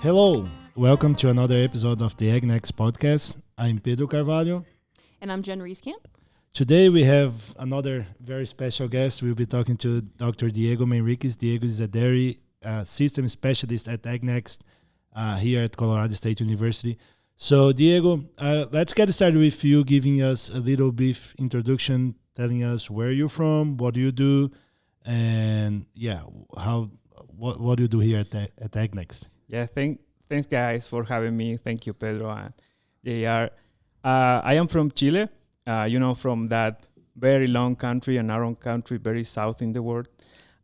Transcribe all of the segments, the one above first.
Hello, welcome to another episode of the AgNext Podcast. I'm Pedro Carvalho. And I'm Jenn Rieskamp. Today we have another very special guest. We'll be talking to Dr. Diego Manriquez. Diego is a dairy system specialist at AgNext here at Colorado State University. So Diego, let's get started with you giving us a little brief introduction, telling us where you're from, what do you do, and what do you do here at AgNext? Yeah, thanks guys for having me. Thank you, Pedro and JR. I am from Chile, from that very long country, a narrow country, very south in the world.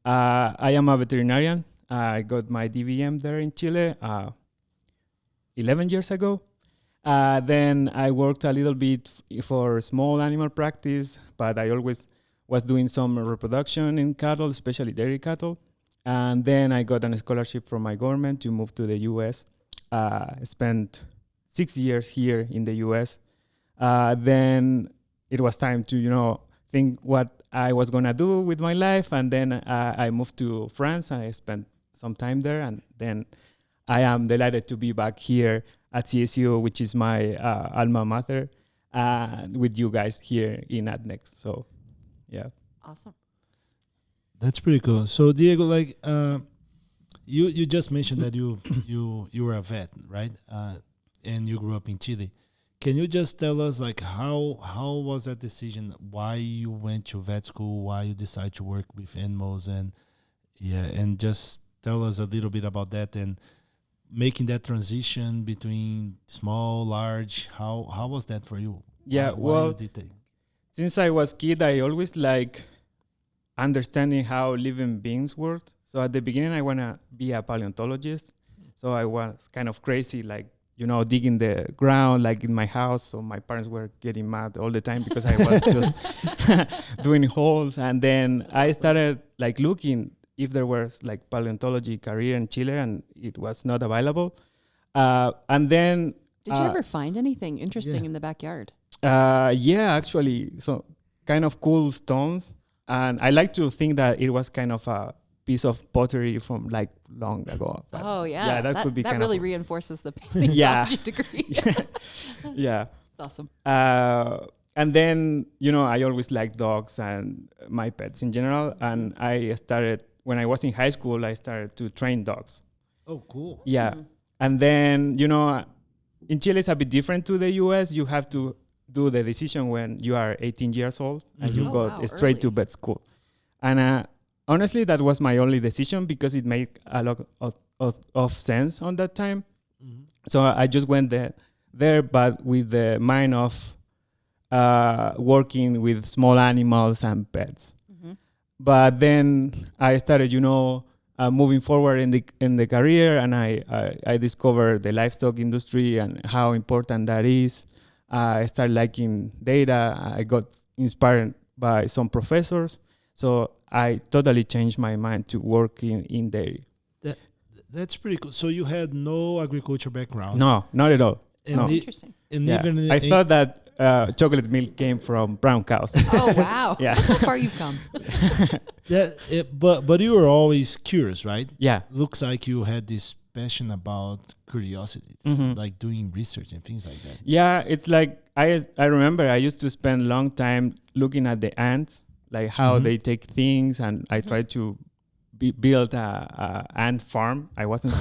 I am a veterinarian. I got my DVM there in Chile 11 years ago. Then I worked a little bit for small animal practice, but I always was doing some reproduction in cattle, especially dairy cattle. And then I got a scholarship from my government to move to the U.S. Spent 6 years here in the U.S. Then it was time to, think what I was going to do with my life. And then I moved to France. I spent some time there. And then I am delighted to be back here at CSU, which is my alma mater, with you guys here in AgNext. So, yeah. Awesome. That's pretty cool. So Diego, you just mentioned that you were a vet, right? And you grew up in Chile. Can you just tell us how was that decision? Why you went to vet school? Why you decided to work with animals? And just tell us a little bit about that and making that transition between small, large. How was that for you? Yeah, why you did that? Since I was kid, I always understanding how living beings work. So at the beginning, I want to be a paleontologist. So I was kind of crazy, digging the ground, like in my house. So my parents were getting mad all the time because I was just doing holes. And then I started looking if there was paleontology career in Chile, and it was not available. And then... Did you ever find anything interesting in the backyard? Yeah, actually. So kind of cool stones. And I like to think that it was kind of a piece of pottery from long ago. But yeah, that could be that kind really of reinforces the paleontology degree. Yeah. That's awesome. And then, I always liked dogs and my pets in general. And I started, when I was in high school, I started to train dogs. Oh, cool. Yeah. Mm-hmm. And then, in Chile, it's a bit different to the US. You have to do the decision when you are 18 years old and you go straight to vet school. And honestly, that was my only decision because it made a lot of sense on that time. Mm-hmm. So I just went there, but with the mind of working with small animals and pets. Mm-hmm. But then I started, moving forward in the career, and I discovered the livestock industry and how important that is. I started liking data. I got inspired by some professors. So I totally changed my mind to work in dairy. That's pretty cool. So you had no agriculture background? No, not at all. No. Interesting. And even I thought that chocolate milk came from brown cows. Oh, wow. Yeah. How far you've come. But you were always curious, right? Yeah. Looks like you had this passion about curiosities, like doing research and things like that. Yeah, it's I remember I used to spend a long time looking at the ants, how they take things, and I tried to build a ant farm. I wasn't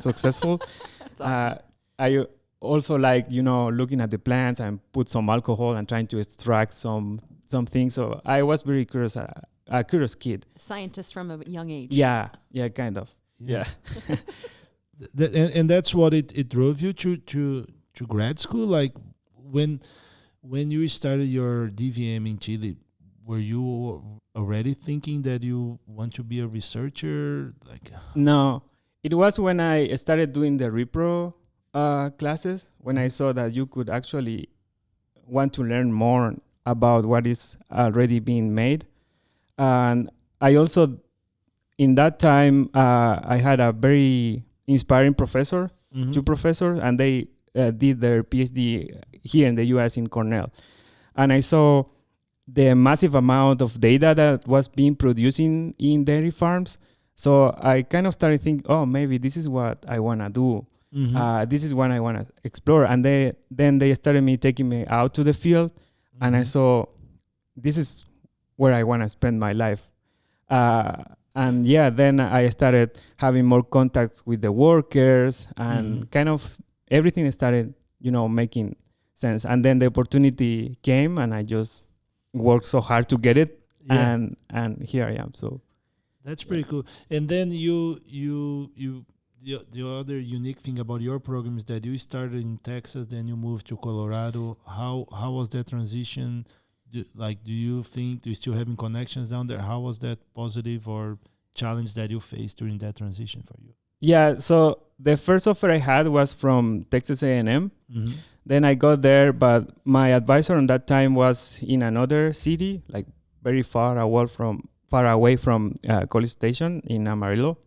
successful. That's awesome. I also looking at the plants and put some alcohol and trying to extract some things. So I was very curious, a curious kid. A scientist from a young age. Yeah, kind of. Yeah. And that's what it drove you to grad school. When you started your DVM in Chile, were you already thinking that you want to be a researcher? No, it was when I started doing the repro classes, when I saw that you could actually want to learn more about what is already being made. And I also, in that time, I had a very inspiring professor, two professors, and they did their PhD here in the US in Cornell. And I saw the massive amount of data that was being produced in dairy farms. So I kind of started thinking, maybe this is what I want to do. This is what I want to explore. And then they started taking me out to the field, and I saw this is where I want to spend my life. And then I started having more contacts with the workers, and kind of everything started, making sense. And then the opportunity came, and I just worked so hard to get it, and here I am. So that's pretty cool. And then the other unique thing about your program is that you started in Texas, then you moved to Colorado. How was that transition? Do you still having connections down there? How was that positive or challenge that you faced during that transition for you? Yeah, so the first offer I had was from Texas A&M. Then I got there, but my advisor on that time was in another city, like very far away from College Station in Amarillo.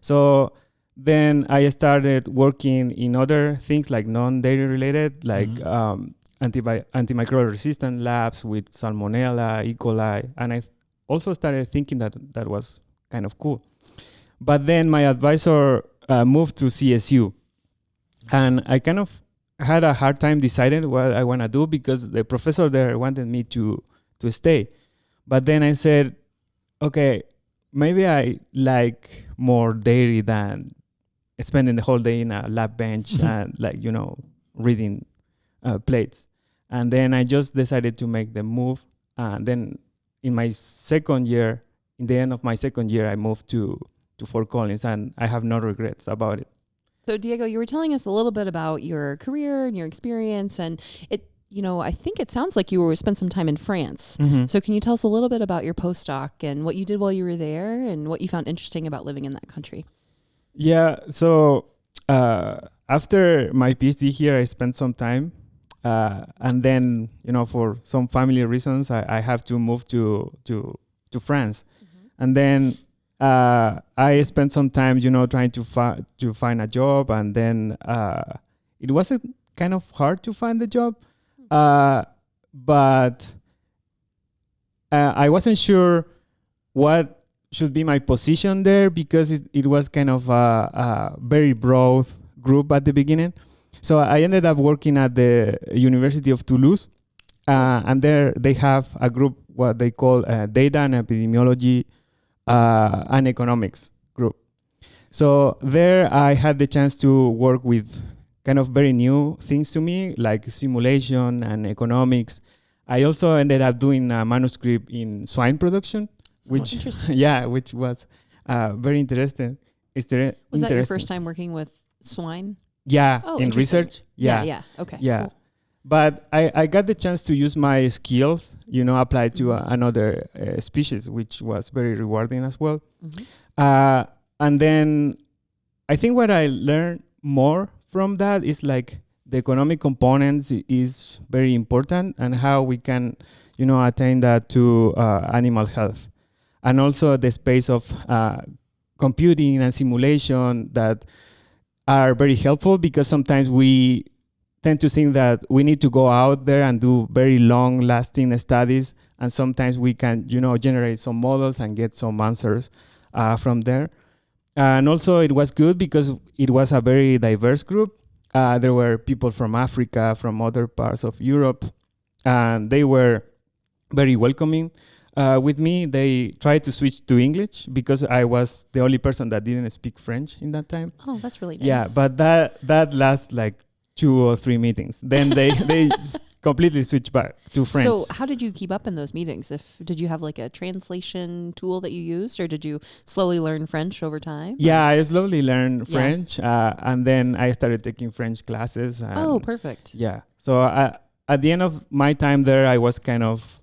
So then I started working in other things like non-dairy related, like antimicrobial resistant labs with Salmonella, E. coli. And I also started thinking that was kind of cool. But then my advisor moved to CSU. And I kind of had a hard time deciding what I want to do because the professor there wanted me to stay. But then I said, okay, maybe I like more dairy than spending the whole day in a lab bench and reading plates. And then I just decided to make the move. And then in the end of my second year, I moved to Fort Collins, and I have no regrets about it. So Diego, you were telling us a little bit about your career and your experience, and I think it sounds like you spent some time in France. So can you tell us a little bit about your postdoc and what you did while you were there and what you found interesting about living in that country? Yeah, so after my PhD here, I spent some time, and then for some family reasons, I have to move to France, and then I spent some time, trying to find a job, and then it wasn't kind of hard to find the job, but I wasn't sure what should be my position there because it was kind of a very broad group at the beginning. So I ended up working at the University of Toulouse, and there they have a group, what they call Data and Epidemiology and Economics group. So there I had the chance to work with kind of very new things to me, like simulation and economics. I also ended up doing a manuscript in swine production, which which was very interesting. Was that your first time working with swine? Yeah, in research. Yeah. Okay. Yeah. Cool. But I got the chance to use my skills, applied to another species, which was very rewarding as well. And then I think what I learned more from that is like the economic components is very important and how we can, attain that to animal health. And also the space of computing and simulation that are very helpful because sometimes we tend to think that we need to go out there and do very long-lasting studies, and sometimes we can, generate some models and get some answers from there. And also it was good because it was a very diverse group. There were people from Africa, from other parts of Europe, and they were very welcoming with me. They tried to switch to English because I was the only person that didn't speak French in that time. Oh, that's really nice. Yeah, but that lasts like 2 or 3 meetings. Then they just completely switched back to French. So how did you keep up in those meetings? Did you have like a translation tool that you used, or did you slowly learn French over time? Yeah, I slowly learned French, and then I started taking French classes. Oh, perfect. Yeah. So at the end of my time there, I was kind of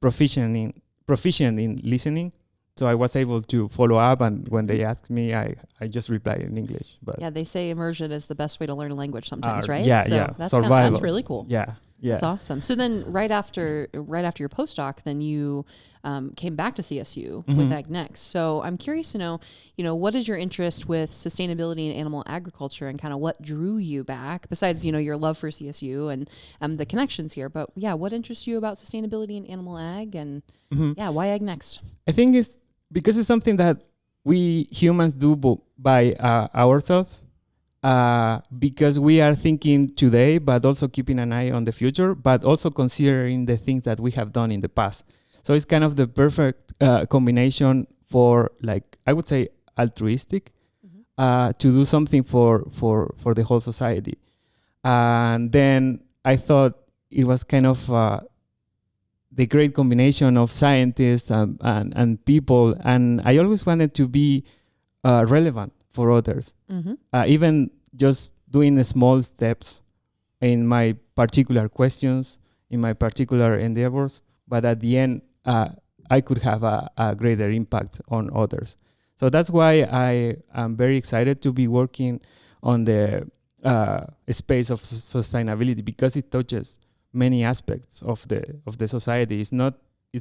proficient in listening. So I was able to follow up, and when they asked me, I just replied in English. But yeah, they say immersion is the best way to learn a language sometimes, right? Yeah, so yeah. That's really cool. Yeah. That's awesome. So then right after your postdoc, then you came back to CSU with AgNext. So I'm curious to know, what is your interest with sustainability and animal agriculture, and kind of what drew you back besides, your love for CSU and the connections here. But yeah, what interests you about sustainability and animal ag, and why AgNext? I think it's because it's something that we humans do by ourselves. because we are thinking today, but also keeping an eye on the future, but also considering the things that we have done in the past. So it's kind of the perfect combination for, like, I would say, altruistic, to do something for the whole society. And then I thought it was kind of the great combination of scientists and people, and I always wanted to be relevant for others, even just doing small steps in my particular questions, in my particular endeavors, but at the end, I could have a greater impact on others. So that's why I am very excited to be working on the space of sustainability, because it touches many aspects of the society. It's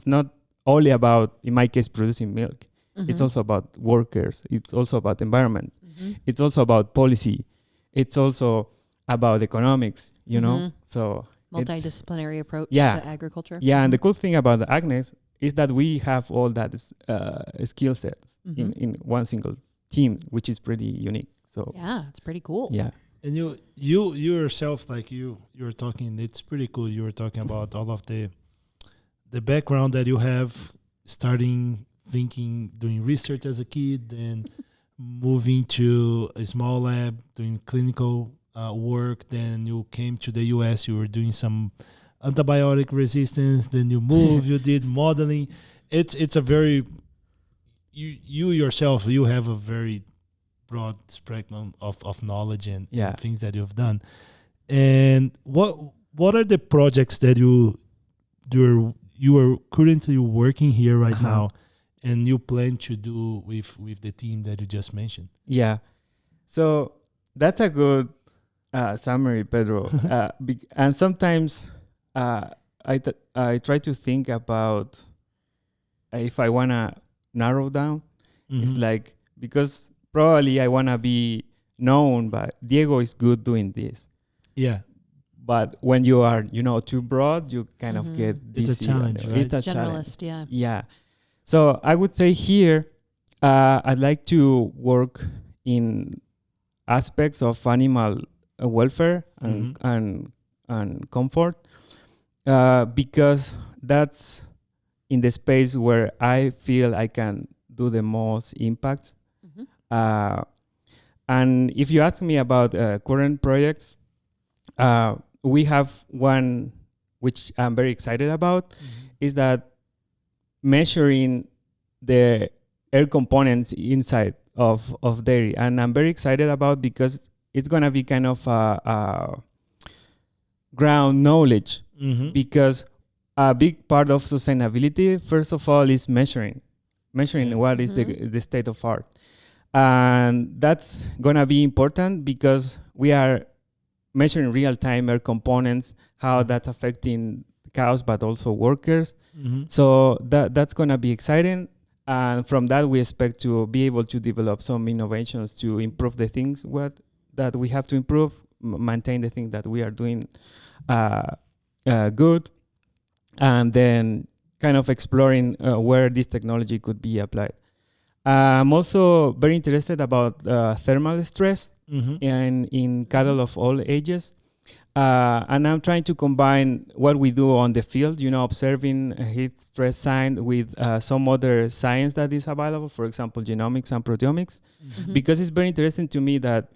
not only about, in my case, producing milk. It's also about workers. It's also about environment. It's also about policy. It's also about economics, you know? So multidisciplinary approach to agriculture. Yeah, and the cool thing about the AgNext is that we have all that skill sets in one single team, which is pretty unique. So yeah, it's pretty cool. Yeah. And you yourself, like you were talking, it's pretty cool. You were talking about all of the background that you have, starting thinking, doing research as a kid, then moving to a small lab, doing clinical work. Then you came to the US, you were doing some antibiotic resistance. Then you moved, you did modeling. It's a very, you yourself, you have a very broad spectrum of knowledge and things that you've done. And what are the projects that you are currently working here right now, and you plan to do with the team that you just mentioned? Yeah. So that's a good summary, Pedro. And sometimes I try to think about if I want to narrow down. It's like, because probably I want to be known, but Diego is good doing this. Yeah. But when you are, too broad, you kind of get busy. It's a challenge, right? It's a generalist, challenge. Yeah. So I would say here, I'd like to work in aspects of animal welfare and comfort, because that's in the space where I feel I can do the most impact. And if you ask me about current projects, we have one which I'm very excited about, is that measuring the air components inside of dairy. And I'm very excited about, because it's going to be kind of ground knowledge, because a big part of sustainability, first of all, is measuring what is the state of art. And that's going to be important, because we are measuring real-time air components, how that's affecting cows, but also workers. So that's going to be exciting. And from that, we expect to be able to develop some innovations to improve the things that we have to improve, maintain the things that we are doing good, and then kind of exploring where this technology could be applied. I'm also very interested about thermal stress in cattle of all ages. And I'm trying to combine what we do on the field, observing heat stress sign, with some other science that is available, for example, genomics and proteomics, because it's very interesting to me that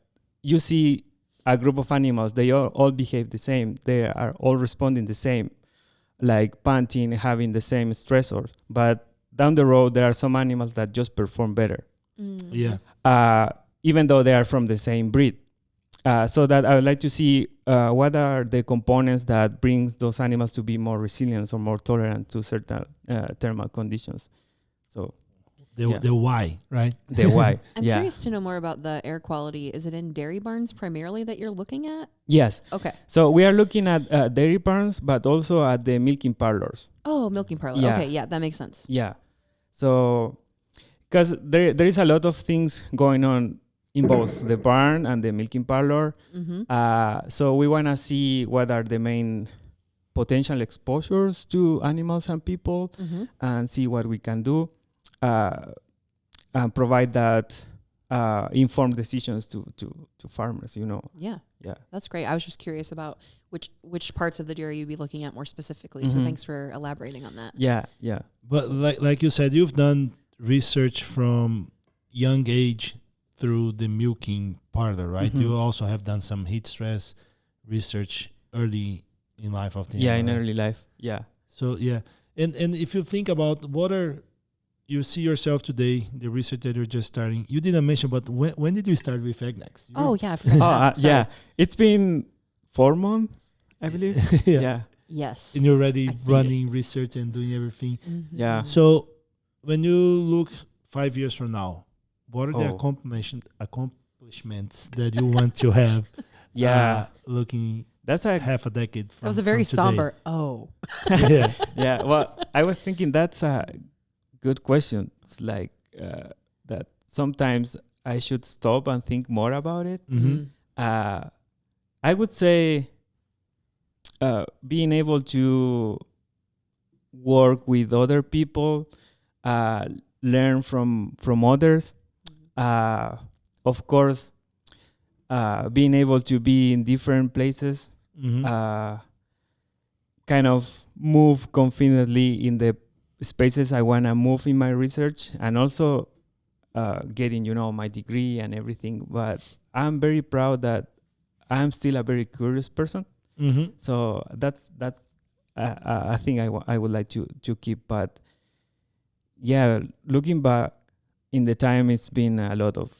you see a group of animals, they all behave the same. They are all responding the same, like panting, having the same stressors. But down the road, there are some animals that just perform better. Even though they are from the same breed. So that I would like to see what are the components that bring those animals to be more resilient or more tolerant to certain thermal conditions. So the why, right? The why. I'm curious to know more about the air quality. Is it in dairy barns primarily that you're looking at? Yes. Okay. So we are looking at dairy barns, but also at the milking parlors. Oh, milking parlor. Yeah. Okay, yeah, that makes sense. Yeah. So, because there is a lot of things going on in both the barn and the milking parlor. So we want to see what are the main potential exposures to animals and people, and see what we can do, and provide that informed decisions to farmers. Yeah. Yeah. That's great. I was just curious about which parts of the dairy you'd be looking at more specifically. So thanks for elaborating on that. Yeah. But like you said, you've done research from young age through the milking part of it, right? You also have done some heat stress research early in life of the in animal, right? early life. Yeah. So and if you think about you see yourself today, the research that you're just starting, you didn't mention, but when did you start with AgNext? Yeah, I forgot. Yeah. It's been 4 months, I believe. Yeah. Yes. And you're already running research and doing everything. Yeah. So when you look 5 years from now, what are the accomplishments that you want to have? Looking that's half a decade from that was a very from today. somber. Yeah. Well, I was thinking that's a good question. It's like that sometimes I should stop and think more about it. I would say being able to work with other people, learn from others. Of course, being able to be in different places, kind of move confidently in the spaces I want to move in my research, and also getting, my degree and everything. But I'm very proud that I'm still a very curious person. So that's a thing I would like to keep. But yeah, looking back in the time, it's been a lot of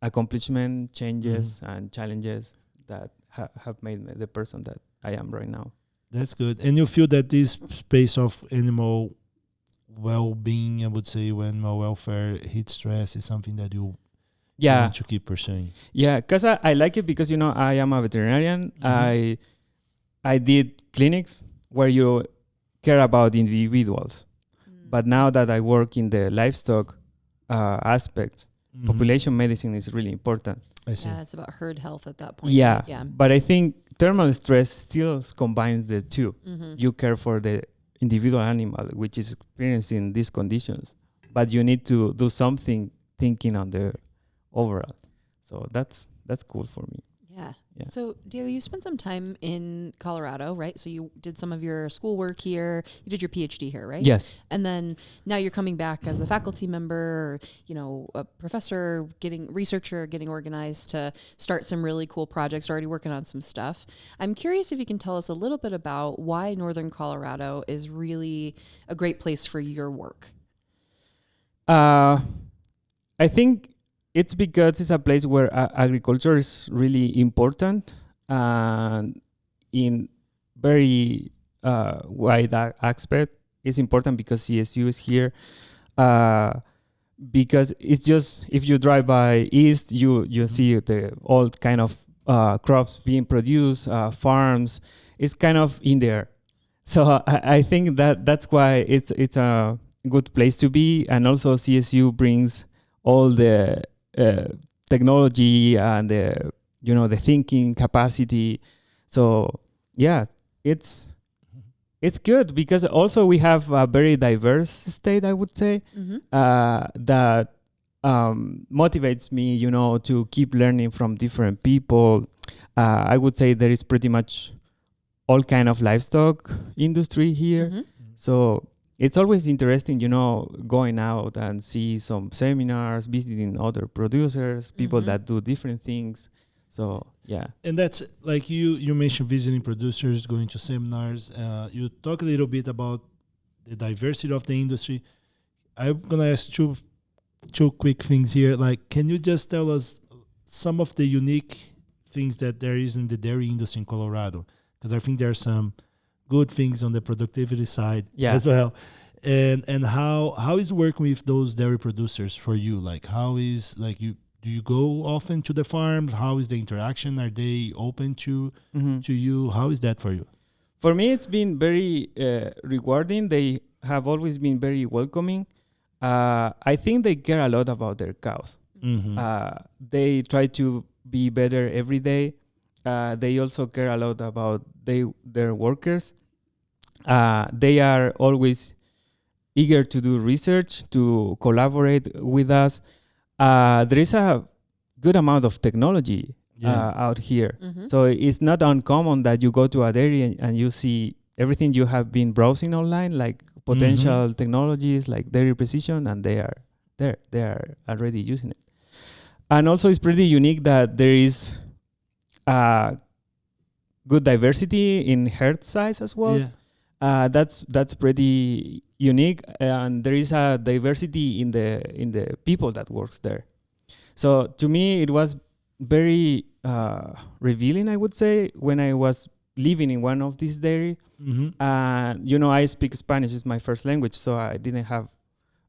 accomplishment, changes, and challenges that have made me the person that I am right now. That's good. And you feel that this space of animal well-being, I would say, animal welfare, heat stress is something that you want to keep pursuing? Yeah, because I like it because, I am a veterinarian. I did clinics where you care about individuals. But now that I work in the livestock aspect, population medicine is really important. I see. Yeah, it's about herd health at that point. Yeah, Yeah. But I think thermal stress still combines the two. You care for the individual animal, which is experiencing these conditions, but you need to do something thinking on the overall. So that's cool for me. Yeah. So, Diego, you spent some time in Colorado, right? So you did some of your schoolwork here. You did your PhD here, right? Yes. And then now you're coming back as a faculty member, or, a professor, researcher, getting organized to start some really cool projects, already working on some stuff. I'm curious if you can tell us a little bit about why Northern Colorado is really a great place for your work. I think it's because it's a place where agriculture is really important, and in very wide aspect. It's important because CSU is here. Because it's just, if you drive by east, you see the all kind of crops being produced, farms. It's kind of in there. So I think that's why it's a good place to be, and also CSU brings all the technology and the thinking capacity. So yeah, it's good because also we have a very diverse state, I would say, that motivates me, to keep learning from different people. I would say there is pretty much all kind of livestock industry here. So it's always interesting, going out and see some seminars, visiting other producers, people that do different things. So, yeah. And that's like you mentioned visiting producers, going to seminars. You talk a little bit about the diversity of the industry. I'm going to ask two quick things here. Like, can you just tell us some of the unique things that there is in the dairy industry in Colorado? Because I think there are some good things on the productivity side as well. And how is working with those dairy producers for you? Like, how is, like, do you go often to the farms? How is the interaction? Are they open to you? How is that for you? For me, it's been very rewarding. They have always been very welcoming. I think they care a lot about their cows. They try to be better every day. They also care a lot about their workers. They are always eager to do research, to collaborate with us. there is a good amount of technology out here. So it's not uncommon that you go to a dairy and you see everything you have been browsing online, like potential technologies like dairy precision, and they are there. They are already using it. And also it's pretty unique that there is good diversity in herd size as well. That's pretty unique, and there is a diversity in the people that works there. So to me, it was very revealing, I would say, when I was living in one of these dairy. I speak Spanish, it's my first language, so I didn't have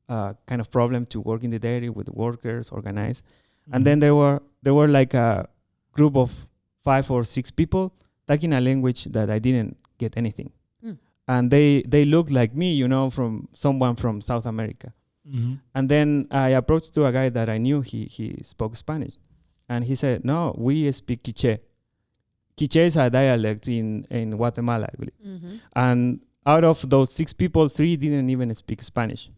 kind of problem to work in the dairy with the workers, organized. And then there were like a group of 5 or 6 people talking a language that I didn't get anything. And they looked like me, from someone from South America. And then I approached to a guy that I knew he spoke Spanish. And he said, no, we speak Quiche. Quiche is a dialect in Guatemala, I believe. And out of those 6 people, 3 didn't even speak Spanish.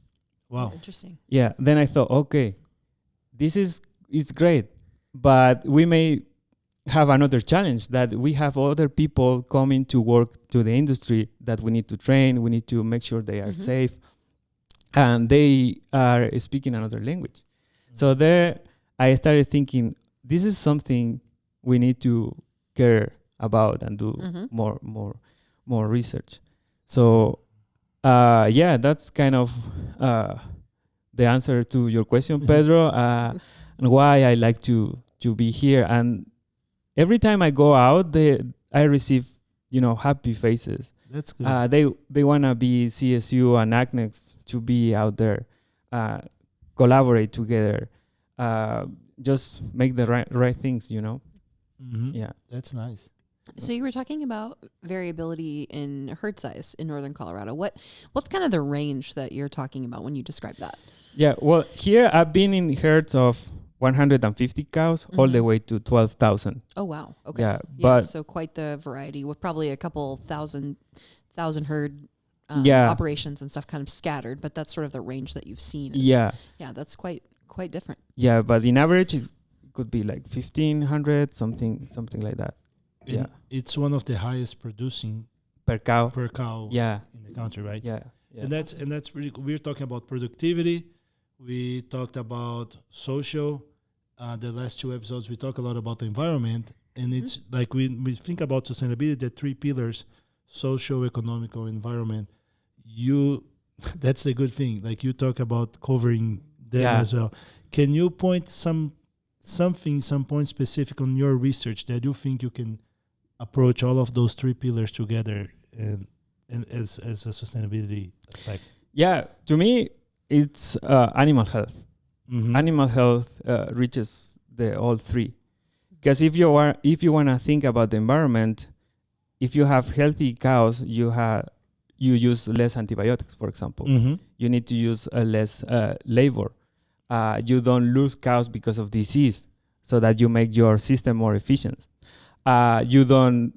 Wow. Interesting. Yeah. Then I thought, okay, it's great, but we may have another challenge that we have other people coming to work to the industry that we need to train. We need to make sure they are safe, and they are speaking another language. So there, I started thinking, this is something we need to care about and do more research. So that's kind of the answer to your question, Pedro, and why I like to be here. And every time I go out, I receive happy faces. That's good. They want to be CSU and AgNext to be out there, collaborate together, just make the right things, Yeah, that's nice. So you were talking about variability in herd size in northern Colorado. What's kind of the range that you're talking about when you describe that? Yeah, well, here I've been in herds of 150 cows all the way to 12,000. Oh, wow. Okay. Yeah, but so quite the variety with probably a couple thousand herd operations and stuff kind of scattered, but that's sort of the range that you've seen. Yeah, that's quite different. Yeah, but in average it could be like 1,500, something like that. And it's one of the highest producing per cow. In the country, right? Yeah. And that's really cool. We're talking about productivity. We talked about social. The last 2 episodes, we talk a lot about the environment. And it's like we think about sustainability, the 3 pillars, social, economical, environment. That's a good thing. Like you talk about covering them as well. Can you point some point specific on your research that you think you can approach all of those 3 pillars together and as a sustainability aspect? Yeah, to me, it's animal health. Animal health reaches all 3. Because if you want to think about the environment, if you have healthy cows, you use less antibiotics, for example. You need to use less labor. You don't lose cows because of disease, so that you make your system more efficient. You don't,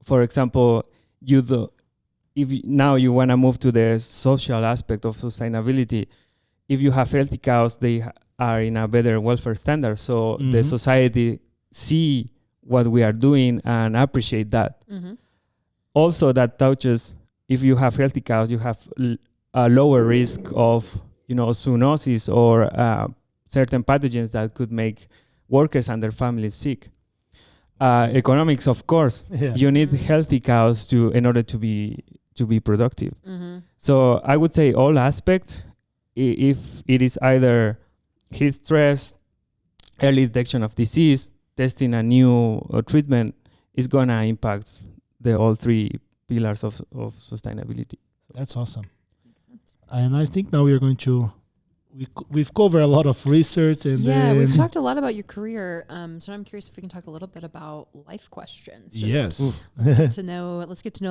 for example, if now you want to move to the social aspect of sustainability, if you have healthy cows, they are in a better welfare standard. So the society see what we are doing and appreciate that. Also, that touches, if you have healthy cows, you have a lower risk of zoonosis or certain pathogens that could make workers and their families sick. Economics, of course, you need healthy cows in order to be productive. So I would say all aspects, if it is either heat stress, early detection of disease, testing a new treatment, is going to impact all 3 pillars of sustainability. That's awesome. Makes sense. And I think now we're going to we've covered a lot of research and we've talked a lot about your career. So I'm curious if we can talk a little bit about life questions. Let's get to know a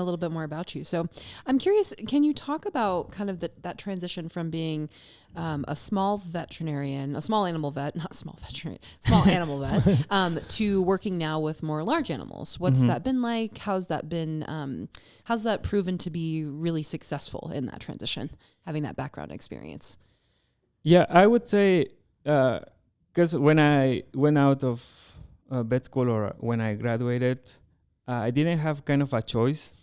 little bit more about you. So I'm curious, can you talk about kind of that transition from being a small animal vet, to working now with more large animals? What's that been like? How's that proven to be really successful in that transition, having that background experience? Yeah, I would say because when I went out of vet school or when I graduated, I didn't have kind of a choice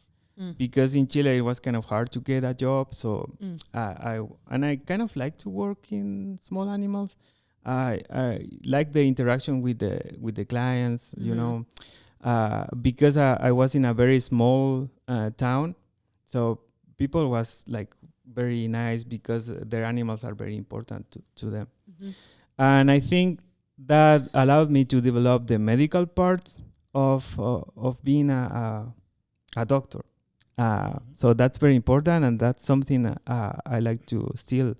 because in Chile it was kind of hard to get a job. So I kind of like to work in small animals. I like the interaction with the clients, you know, because I was in a very small town, so people was like very nice because their animals are very important to them. And I think that allowed me to develop the medical part of being a doctor. So that's very important, and that's something I like to still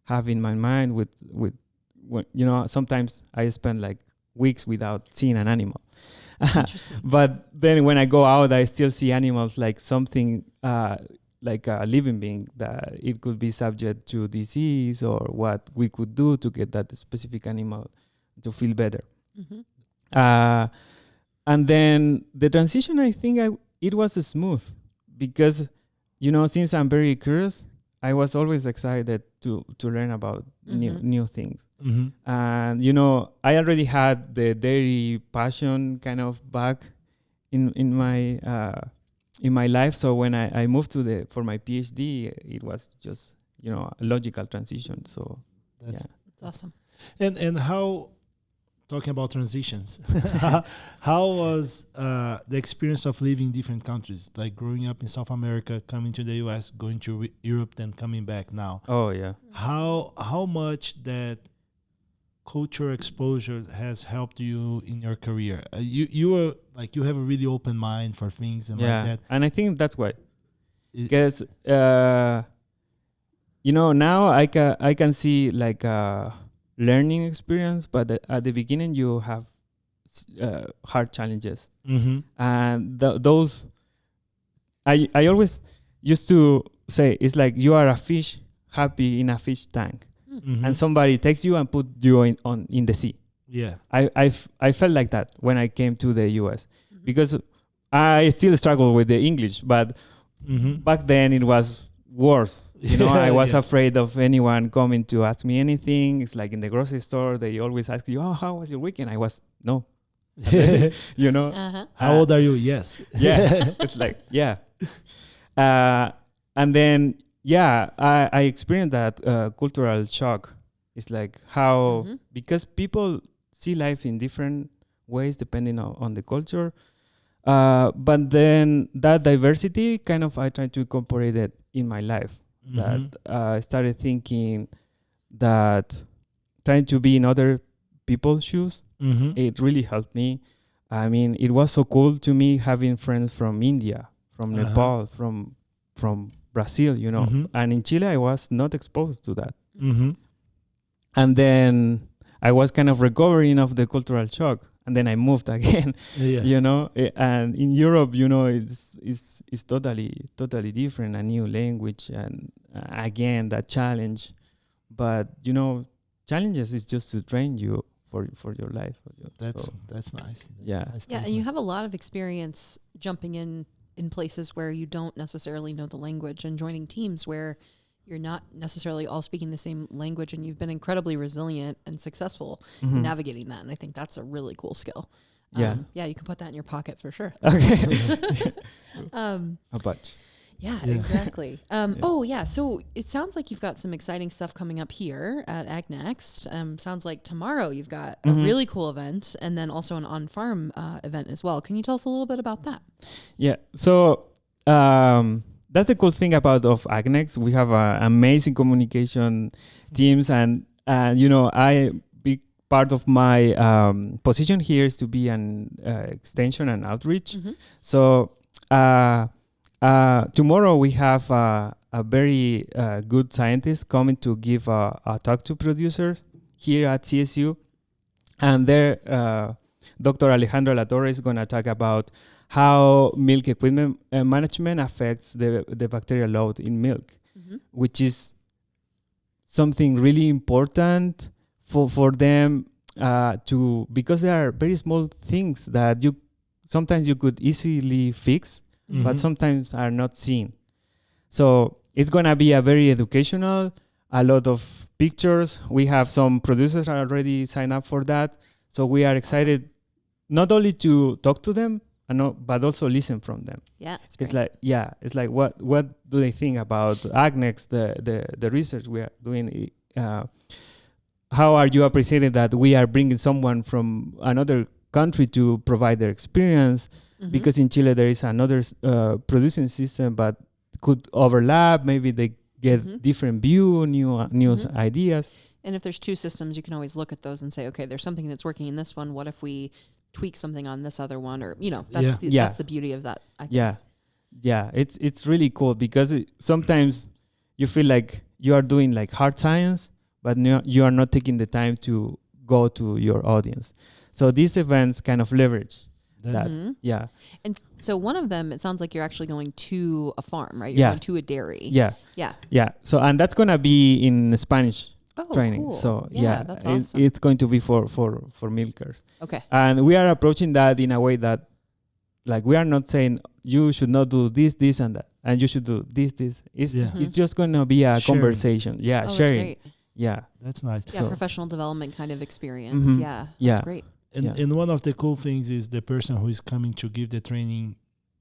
have in my mind. With you know, sometimes I spend like weeks without seeing an animal. But then when I go out, I still see animals like something like a living being, that it could be subject to disease or what we could do to get that specific animal to feel better. And then the transition, I think it was smooth because, you know, since I'm very curious, I was always excited to learn about new things. And, you know, I already had the dairy passion kind of back in my life. So when I moved for my PhD, it was just, you know, a logical transition. So that's awesome. And how, talking about transitions, how was the experience of living in different countries, like growing up in South America, coming to the US, going to Europe, then coming back now? Oh yeah. How much that culture exposure has helped you in your career? You were like, you have a really open mind for things and like that. And I think that's why, because you know, now I can see like learning experience, but at the beginning you have hard challenges, and those I always used to say, it's like you are a fish happy in a fish tank, and somebody takes you and put you in the sea. I felt like that when I came to the US, because I still struggle with the English, but back then it was worse. You know, I was afraid of anyone coming to ask me anything. It's like in the grocery store, they always ask you, "Oh, how was your weekend?" I was, "No." You know. How old are you? Yes. Yeah. It's like, yeah. And then, I experienced that cultural shock. It's like how, because people see life in different ways depending on the culture. But then that diversity kind of, I try to incorporate it in my life. That I started thinking that trying to be in other people's shoes, it really helped me. I mean, it was so cool to me having friends from India, from Nepal, from Brazil, you know. And in Chile, I was not exposed to that. And then I was kind of recovering of the cultural shock. And then I moved again, you know. And in Europe, you know, it's totally different, a new language, and again that challenge. But you know, challenges is just to train you for your life. That's nice. Nice, and you have a lot of experience jumping in places where you don't necessarily know the language, and joining teams where you're not necessarily all speaking the same language, and you've been incredibly resilient and successful in navigating that. And I think that's a really cool skill. You can put that in your pocket for sure. Okay. A bunch. Yeah, exactly. So it sounds like you've got some exciting stuff coming up here at AgNext. Sounds like tomorrow you've got a really cool event, and then also an on-farm event as well. Can you tell us a little bit about that? Yeah. So that's the cool thing about AgNext. We have amazing communication teams, and you know, big part of my position here is to be an extension and outreach. So tomorrow we have a very good scientist coming to give a talk to producers here at CSU, and there Dr. Alejandro Latorre is going to talk about how milk equipment management affects the bacterial load in milk, which is something really important for them because there are very small things that sometimes you could easily fix, but sometimes are not seen. So it's going to be a very educational, a lot of pictures. We have some producers already signed up for that. So we are excited not only to talk to them, but also listen from them. Yeah, it's great. It's like what do they think about AgNext, the research we are doing? How are you appreciating that we are bringing someone from another country to provide their experience? Mm-hmm. Because in Chile there is another producing system, but could overlap. Maybe they get different view, new ideas. And if there's two systems, you can always look at those and say, okay, there's something that's working in this one. What if we tweak something on this other one? Or, that's the beauty of that, I think. Yeah, it's really cool because sometimes you feel like you are doing like hard science, but you are not taking the time to go to your audience. So these events kind of leverage that. Yeah. And so one of them, it sounds like you're actually going to a farm, right? You're going to a dairy. Yeah. So, and that's going to be in Spanish training. Cool. So that's awesome. it's going to be for milkers. Okay. And we are approaching that in a way that, like, we are not saying you should not do this and that, and you should do this. It's just going to be a conversation. Yeah, sharing. That's great. Yeah, that's nice. Yeah, professional development kind of experience. Yeah, that's great. And one of the cool things is the person who is coming to give the training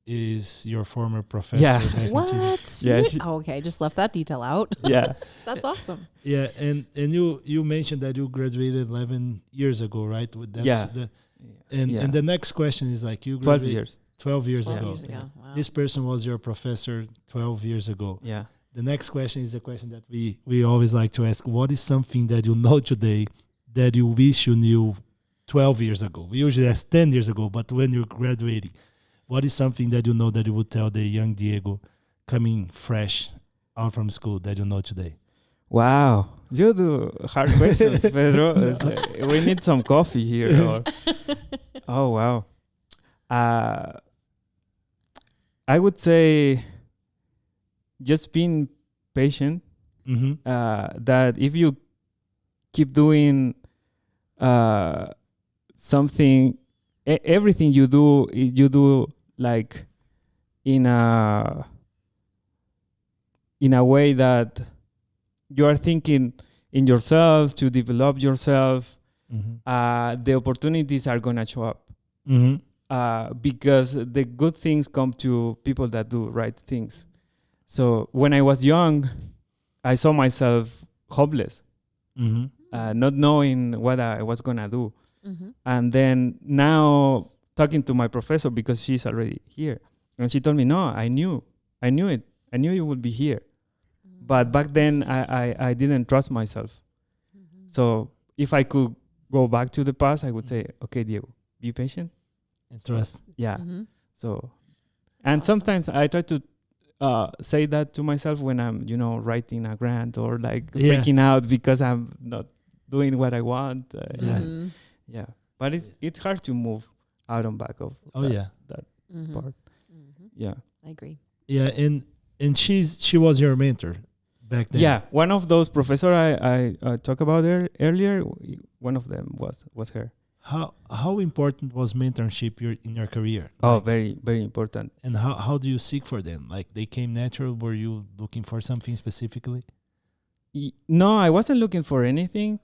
is your former professor. Yeah. What? Yeah. Okay, just left that detail out. Yeah. That's awesome. Yeah, and you mentioned that you graduated 11 years ago, right? And the next question is like you graduated 12 years ago. Wow. This person was your professor 12 years ago. Yeah. The next question is the question that we always like to ask. What is something that you know today that you wish you knew 12 years ago? We usually ask 10 years ago, but when you're graduating, what is something that you know that you would tell the young Diego coming fresh out from school that you know today? Wow. You do hard questions, Pedro. It's like, we need some coffee here. Oh, wow. I would say just being patient. That if you keep doing something, everything you do like in a way that you are thinking in yourself to develop yourself, the opportunities are gonna show up. Because the good things come to people that do right things. So when I was young, I saw myself hopeless, not knowing what I was gonna do. And then now talking to my professor, because she's already here, and she told me, no, I knew it. I knew you would be here. But back then I didn't trust myself. So if I could go back to the past, I would say, okay, Diego, be patient. And trust. Yeah. So, and sometimes I try to say that to myself when I'm, writing a grant or like freaking out because I'm not doing what I want. Yeah. But it's hard to move out on back of that part. Yeah. I agree. Yeah, and she was your mentor back then. Yeah, one of those professors I talked about earlier, one of them was her. How important was mentorship in your career? Oh, very, very important. And how do you seek for them? Like they came natural? Were you looking for something specifically? No, I wasn't looking for anything.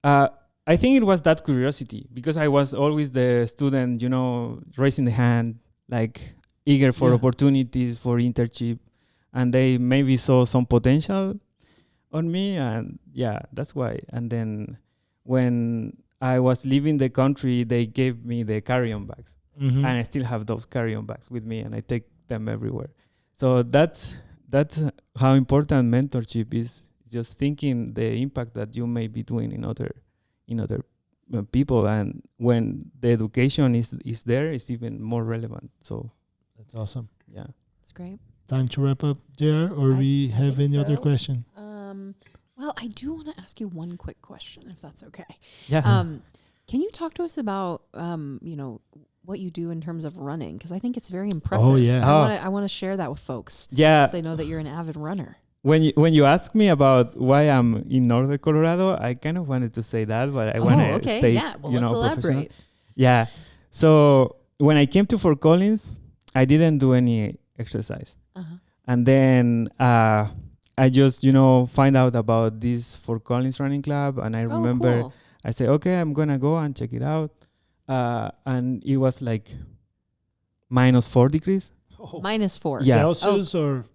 I think it was that curiosity because I was always the student, raising the hand, like eager for opportunities for internship, and they maybe saw some potential on me, and that's why. And then when I was leaving the country, they gave me the carry-on bags, and I still have those carry-on bags with me, and I take them everywhere. So that's how important mentorship is. Just thinking the impact that you may be doing in other people, and when the education is there, it's even more relevant. So that's awesome. Yeah, that's great. Time to wrap up, JR, or we have any other question? Well, I do want to ask you one quick question, if that's okay. Yeah. Can you talk to us about, what you do in terms of running? Because I think it's very impressive. Oh, yeah. I want to share that with folks. Yeah. So they know that you're an avid runner. When you ask me about why I'm in Northern Colorado, I kind of wanted to say that, but I want to stay, Well, let's elaborate. Yeah. So when I came to Fort Collins, I didn't do any exercise. And then I just, find out about this Fort Collins Running Club. And I remember cool. I say, okay, I'm going to go and check it out. And it was like -4 degrees. -4. Yeah. Celsius or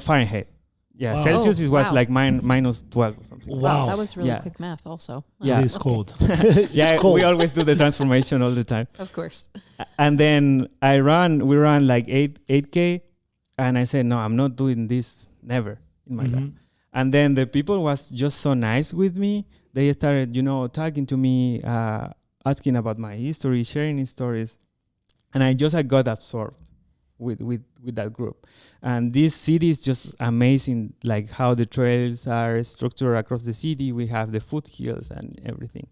Fahrenheit. Yeah, Wow. Celsius Oh, was wow. like -12 or something. wow. That was really Yeah. quick math also. Yeah. It is cold. Yeah, cold. we always do the transformation all the time. Of course. And then we ran like 8K, and I said, no, I'm not doing this never in my life. And then the people was just so nice with me. They started, talking to me, asking about my history, sharing stories. And I got absorbed with that group. And this city is just amazing, like how the trails are structured across the city. We have the foothills and everything.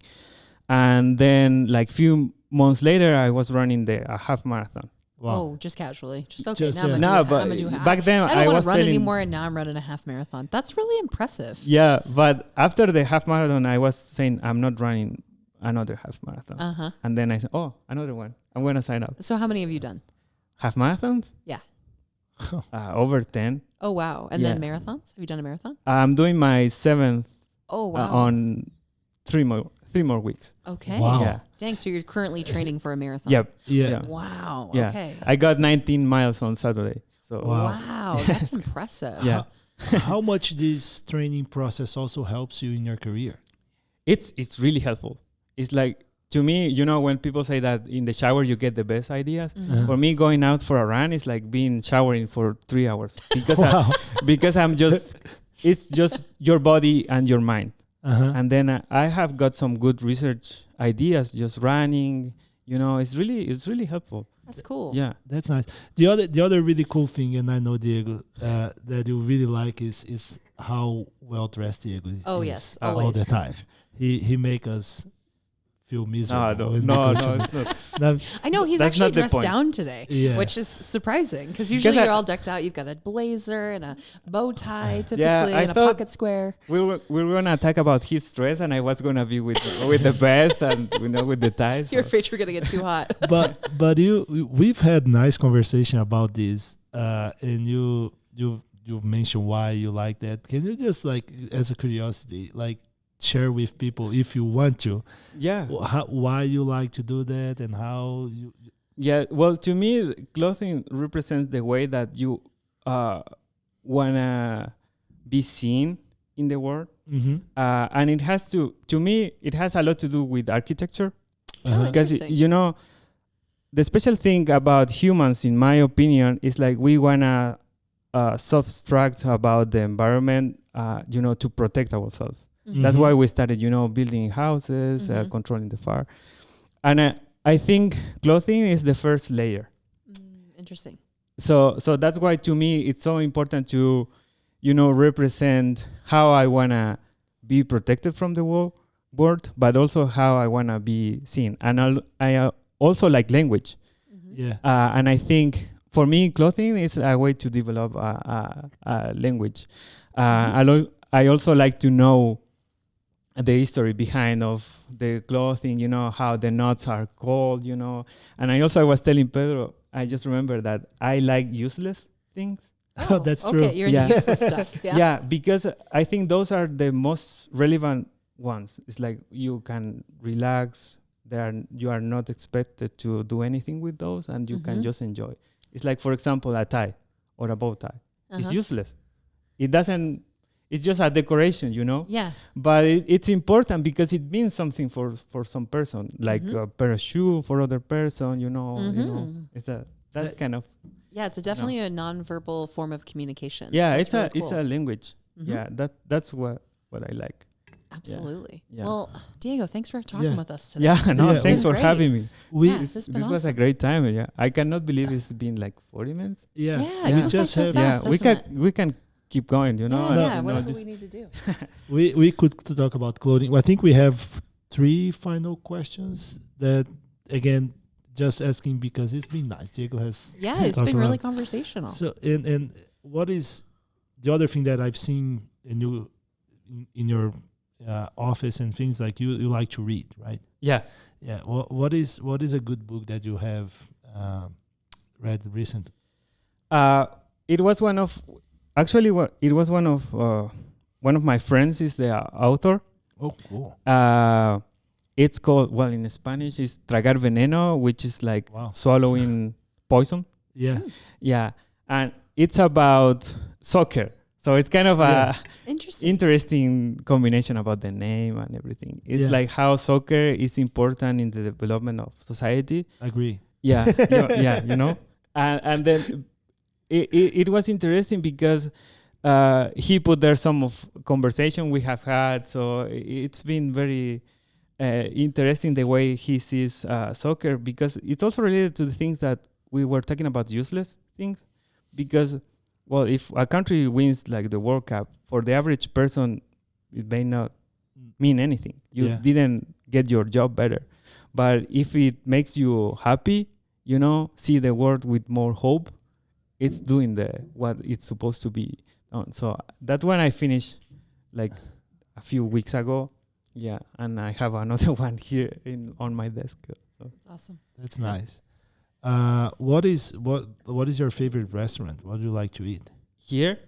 And then like few months later, I was running a half marathon. Wow. Oh, just casually. Just okay. Just, Now I'm yeah. gonna do half. Back then I I don't want was to run telling anymore, and now I'm running a half marathon. That's really impressive. Yeah, but after the half marathon, I was saying I'm not running another half marathon. And then I said, oh, another one. I'm going to sign up. So how many have you done? Half marathons? Yeah. Over 10. Oh wow. And then marathons? Have you done a marathon? I'm doing my 7th Oh wow. on 3 more weeks. Okay. Wow. Yeah. Dang. So you're currently training for a marathon. Yep. Yeah. Wow. Yeah. Okay. I got 19 miles on Saturday. So Wow. That's impressive. yeah. How much this training process also helps you in your career? It's really helpful. It's like, to me, when people say that in the shower you get the best ideas, for me, going out for a run is like showering for 3 hours because because I'm just, it's just your body and your mind. And then I have got some good research ideas just running. It's really helpful. That's cool. Yeah, That's nice. The other really cool thing, and I know Diego, that you really like is how well dressed Diego is. Oh, yes, all always. the time. He make us feel miserable. when we no, go to- it's not. Now, I know he's That's actually not the dressed point. down today, Yeah. which is surprising because usually I- you're all decked out. You've got a blazer and a bow tie typically I and a thought- pocket square. We were gonna talk about heat stress, and I was gonna be with the vest and with the ties. You're afraid you're gonna get too hot. but we've had nice conversation about this, and you mentioned why you like that. Can you just, like, as a curiosity, like, share with people, if you want to, Yeah. why you like to do that and how you? Yeah, well, to me, clothing represents the way that you wanna be seen in the world, and it has to me, it has a lot to do with architecture, because Interesting. the special thing about humans, in my opinion, is like we wanna subtract about the environment, to protect ourselves. That's why we started, building houses, controlling the fire, and I think clothing is the first layer. Interesting. So that's why, to me, it's so important to, represent how I wanna be protected from the world, but also how I wanna be seen. And I also like language. Yeah. And I think for me, clothing is a way to develop a language. I also like to know the history behind of the clothing, how the knots are called, And I was telling Pedro, I just remember that I like useless things. Oh, that's true. Okay, you're into useless stuff. Yeah. Yeah, because I think those are the most relevant ones. It's like you can relax. You are not expected to do anything with those, and you can just enjoy. It's like, for example, a tie or a bow tie. It's useless. It doesn't. It's just a decoration, Yeah. But it's important because it means something for some person, like a pair of shoes for other person. That's kind of. Yeah, it's definitely a nonverbal form of communication. Yeah, That's really it's a language. Yeah, that's what I like. Absolutely. Yeah. Well, Diego, thanks for talking with us today. Yeah, no, Yeah. thanks for Great. having me. This has been This was a awesome. great time. Yeah, I cannot believe it's been like 40 minutes. Yeah. Yeah, We it goes by just so have. fast. we doesn't it? we can keep going. Whatever just- we need to do. We could talk about clothing. Well, I think we have 3 final questions that, again, just asking because it's been nice. Diego has. Yeah, it's talked been really about- conversational. So, and what is the other thing that I've seen in your office and things, like you like to read, right? Yeah. Yeah. What is a good book that you have read recently? It was one of actually, it was one of my friends is the author. Oh, cool. It's called, well, in Spanish, it's tragar veneno, which is like swallowing poison. Yeah. Yeah. And it's about soccer. So it's kind of a interesting combination about the name and everything. It's like how soccer is important in the development of society. Agree. Yeah. You know. And then it was interesting because he put there some of conversation we have had. So it's been very interesting the way he sees soccer, because it's also related to the things that we were talking about, useless things. Because, well, if a country wins like the World Cup, for the average person, it may not mean anything. You didn't get your job better. But if it makes you happy, you know, see the world with more hope, it's doing what it's supposed to be done. So that one I finished like a few weeks ago. Yeah, and I have another one here on my desk. So. That's awesome. That's nice. What is your favorite restaurant? What do you like to eat? Here?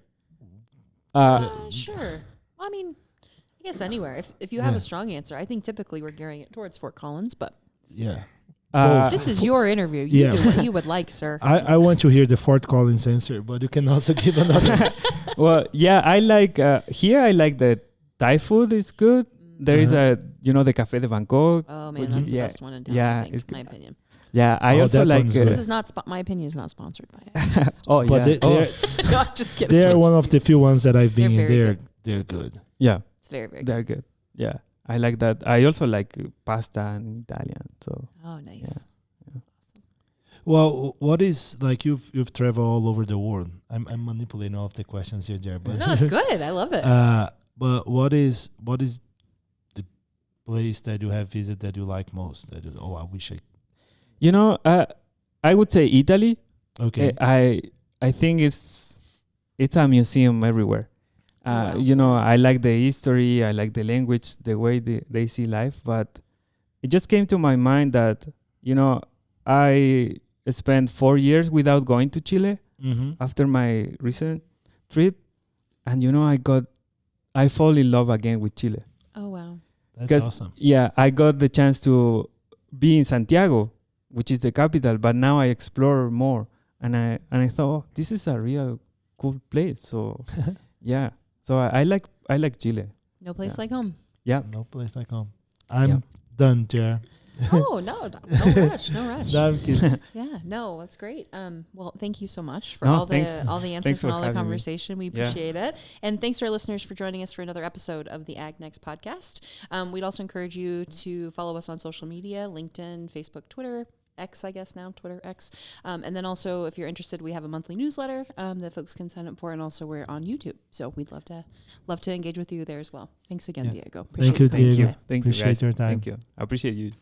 Sure. Well, I mean, I guess anywhere. If you have a strong answer, I think typically we're gearing it towards Fort Collins, but This is your interview. You do what you would like, sir. I want to hear the Fort Collins answer, but you can also give another. Well, yeah, I like here. I like the Thai food is good. There is the Café de Bangkok. Oh man, that's the best one in town. Yeah, I think, it's my opinion. Yeah, I also like. This is not. My opinion is not sponsored by it. But No, I'm just kidding. They're one of the few ones that I've been in. They're They're good. Yeah, it's very very. They're good. Yeah, I like that. I also like pasta and Italian. So. Oh, nice. Yeah. Well, what is like you've traveled all over the world? I'm manipulating all of the questions here, Jared. But no, it's good. I love it. But what is the place that you have visited that you like most? I wish I. I would say Italy. Okay. I think it's a museum everywhere. Wow. I like the history. I like the language, the way they see life. But it just came to my mind that I spent 4 years without going to Chile after my recent trip, and I fall in love again with Chile. Oh wow, that's awesome. Yeah, I got the chance to be in Santiago, which is the capital, but now I explore more, and I thought, this is a real cool place. So yeah, so I like Chile. no place like home. Yeah, no place like home. I'm done, Jared. Oh no rush. No, I'm kidding. Yeah, no, that's great. Well, thank you so much for all the answers and all the conversation. We appreciate it. And thanks to our listeners for joining us for another episode of the AgNext Podcast. We'd also encourage you to follow us on social media, LinkedIn, Facebook, Twitter, X, I guess now, Twitter, X. And then also, if you're interested, we have a monthly newsletter that folks can sign up for, and also we're on YouTube. So we'd love to engage with you there as well. Thanks again, Diego. Thank you, Diego. Thank you, appreciate guys. your time. Thank you. I appreciate you.